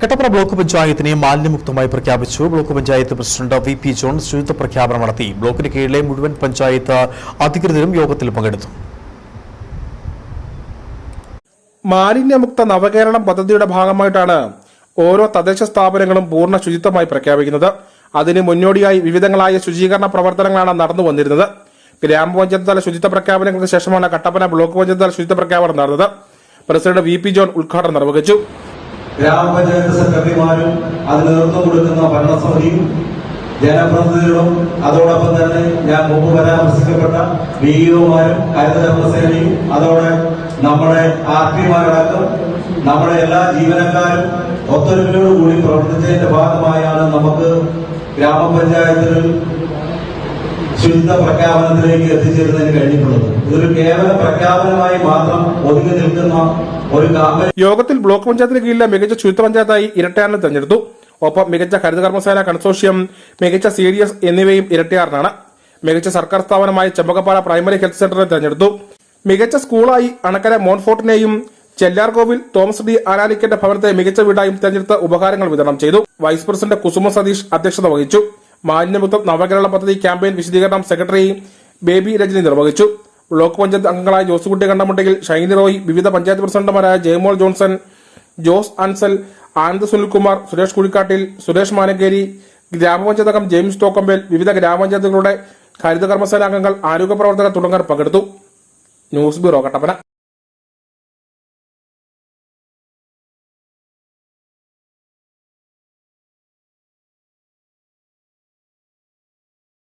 Kattappana block പഞ്ചായത്തിനെ മാലിന്യമുക്തമായി പ്രഖ്യാപിച്ചു. Block panchayat president VP. John ശുചിത്വ പ്രഖ്യാപനം നടത്തി. ബ്ലോക്കിന് കീഴിലെ മുഴുവൻ പഞ്ചായത്ത് അധികൃതരും യോഗത്തിൽ പങ്കെടുത്തു. മാലിന്യമുക്ത നവകേരളം പദ്ധതിയുടെ ഭാഗമായിട്ടാണ് ഓരോ തദ്ദേശ സ്ഥാപനങ്ങളും പൂർണ്ണ ശുചിത്വമായി പ്രഖ്യാപിക്കുന്നത്. അതിന് മുന്നോടിയായി വിവിധങ്ങളായ ശുചീകരണ പ്രവർത്തനങ്ങളാണ് നടന്നു വന്നിരുന്നത്. ഗ്രാമപഞ്ചായത്ത് തല ശുചിത്വ പ്രഖ്യാപനങ്ങൾക്ക് ശേഷമാണ് കട്ടപ്പന ബ്ലോക്ക് പഞ്ചായത്ത് തല ശുചിത്വ പ്രഖ്യാപനം നടന്നത്. President VP. ജോൺ ഉദ്ഘാടനം നിർവഹിച്ചു. ഗ്രാമപഞ്ചായത്ത് സെക്രട്ടറിമാരും അതിന് നേതൃത്വം കൊടുക്കുന്ന ഭരണസമിതിയും ജനപ്രതിനിധികളും അതോടൊപ്പം തന്നെ ഞാൻ മുമ്പ് പരാമർശിക്കപ്പെട്ട വിഇഒമാരും ഹരിതകർമ്മസേനയും അതോടെ നമ്മുടെ ആർപിമാരടക്കം നമ്മുടെ എല്ലാ ജീവനക്കാരും ഒത്തൊരുമയോടുകൂടി പ്രവർത്തിച്ചതിന്റെ ഭാഗമായാണ് നമുക്ക് ഗ്രാമപഞ്ചായത്തിൽ ശുചിത്വ പ്രഖ്യാപനത്തിലേക്ക് എത്തിച്ചേരുന്നതിന് കഴിഞ്ഞിട്ടുള്ളത്. ഇതൊരു കേവല പ്രഖ്യാപനമായി മാത്രം ഒതുങ്ങി നിൽക്കുന്ന ഒരു യോഗത്തിൽ ബ്ലോക്ക് പഞ്ചായത്തിന് കീഴിലെ മികച്ച ശുചിത്വ പഞ്ചായത്തായി ഇരട്ടയാറിനെ തെരഞ്ഞെടുത്തു. ഒപ്പം മികച്ച ഹരിതകർമ്മസേന കൺസോർഷ്യം, മികച്ച CDS എന്നിവയും ഇരട്ടയാറിനാണ്. മികച്ച സർക്കാർ സ്ഥാപനമായി ചെമ്പകപ്പാറ പ്രൈമറി ഹെൽത്ത് സെന്ററിനെ തെരഞ്ഞെടുത്തു. മികച്ച സ്കൂളായി അണക്കര മോൺഫോർട്ടിനെയും ചെല്ലാർകോവിൽ തോമസ് ഡി ആനാലിക്കന്റെ ഭവനത്തെ മികച്ച വീടായും തെരഞ്ഞെടുത്ത ഉപഹാരങ്ങൾ വിതരണം ചെയ്തു. വൈസ് പ്രസിഡന്റ് കുസുമ സതീഷ് അധ്യക്ഷത വഹിച്ചു. മാലിന്യമുക്ത നവകേരള പദ്ധതി ക്യാമ്പയിൻ വിശദീകരണം സെക്രട്ടറി ബേബി രജനി നിർവഹിച്ചു. ബ്ലോക്ക് പഞ്ചായത്ത് അംഗങ്ങളായ ജോസുകുട്ടി കണ്ടമുണ്ടെങ്കിൽ, ഷൈനി റോയ്, വിവിധ പഞ്ചായത്ത് പ്രസിഡന്റുമാരായ ജയമോൾ ജോൺസൺ, ജോസ് അൻസൽ, ആനന്ദ് സുനിൽകുമാർ, സുരേഷ് കുഴിക്കാട്ടിൽ, സുരേഷ് മാനങ്കേരി, ഗ്രാമപഞ്ചായത്ത് അംഗം ജെയിംസ് തോക്കമ്പേൽ, വിവിധ ഗ്രാമപഞ്ചായത്തുകളുടെ ഹരിതകർമ്മസേന അംഗങ്ങൾ, ആരോഗ്യ പ്രവർത്തകർ തുടങ്ങിയവർ പങ്കെടുത്തു. News bureau, Kattappana.